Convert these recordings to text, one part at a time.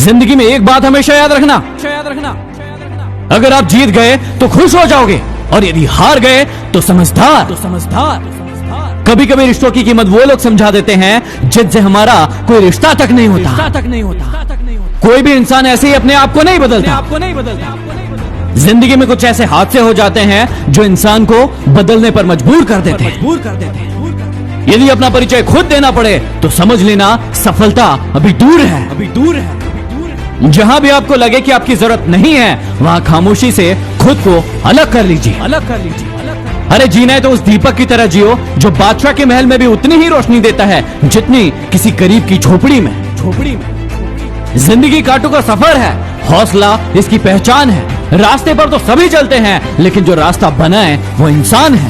जिंदगी में एक बात हमेशा याद रखना, अगर आप जीत गए तो खुश हो जाओगे, और यदि हार गए तो समझदार। कभी कभी रिश्तों की कीमत वो लोग समझा देते हैं जिनसे हमारा कोई रिश्ता तक नहीं होता। कोई भी इंसान ऐसे ही अपने आप को नहीं बदलता। जिंदगी में कुछ ऐसे हादसे हो जाते हैं जो इंसान को बदलने पर मजबूर कर देते हैं। यदि अपना परिचय खुद देना पड़े तो समझ लेना सफलता अभी दूर है। जहां भी आपको लगे कि आपकी जरूरत नहीं है, वहां खामोशी से खुद को अलग कर लीजिए। अरे जीना है तो उस दीपक की तरह जियो जो बादशाह के महल में भी उतनी ही रोशनी देता है जितनी किसी गरीब की झोपड़ी में। जिंदगी कांटों का सफर है, हौसला इसकी पहचान है। रास्ते पर तो सभी चलते हैं, लेकिन जो रास्ता बनाए वो इंसान है।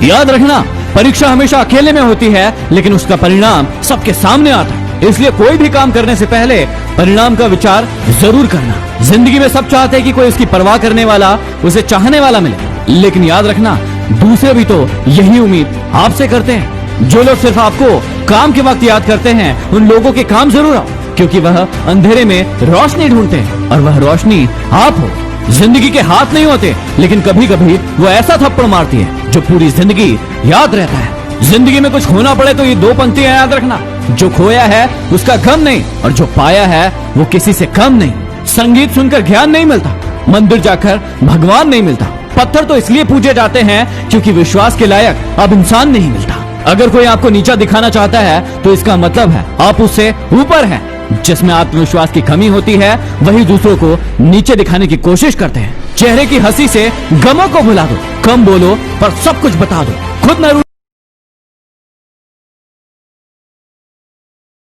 याद रखना, परीक्षा हमेशा अकेले में होती है, लेकिन उसका परिणाम सबके सामने आता है। इसलिए कोई भी काम करने से पहले परिणाम का विचार जरूर करना। जिंदगी में सब चाहते हैं कि कोई उसकी परवाह करने वाला, उसे चाहने वाला मिले, लेकिन याद रखना दूसरे भी तो यही उम्मीद आपसे करते हैं। जो लोग सिर्फ आपको काम के वक्त याद करते हैं, उन लोगों के काम जरूर आओ, क्योंकि वह अंधेरे में रोशनी ढूंढते हैं, और वह रोशनी आप हो। जिंदगी के हाथ नहीं होते, लेकिन कभी कभी वो ऐसा थप्पड़ मारती है जो पूरी जिंदगी याद रहता है। जिंदगी में कुछ खोना पड़े तो ये दो पंक्तियां याद रखना, जो खोया है उसका गम नहीं, और जो पाया है वो किसी से कम नहीं। संगीत सुनकर ज्ञान नहीं मिलता, मंदिर जाकर भगवान नहीं मिलता। पत्थर तो इसलिए पूजे जाते हैं क्योंकि विश्वास के लायक अब इंसान नहीं मिलता। अगर कोई आपको नीचा दिखाना चाहता है तो इसका मतलब है आप उससे ऊपर हैं। जिसमें आत्मविश्वास की कमी होती है वही दूसरों को नीचे दिखाने की कोशिश करते हैं। चेहरे की हंसी से गमों को भुला दो, कम बोलो पर सब कुछ बता दो। खुद न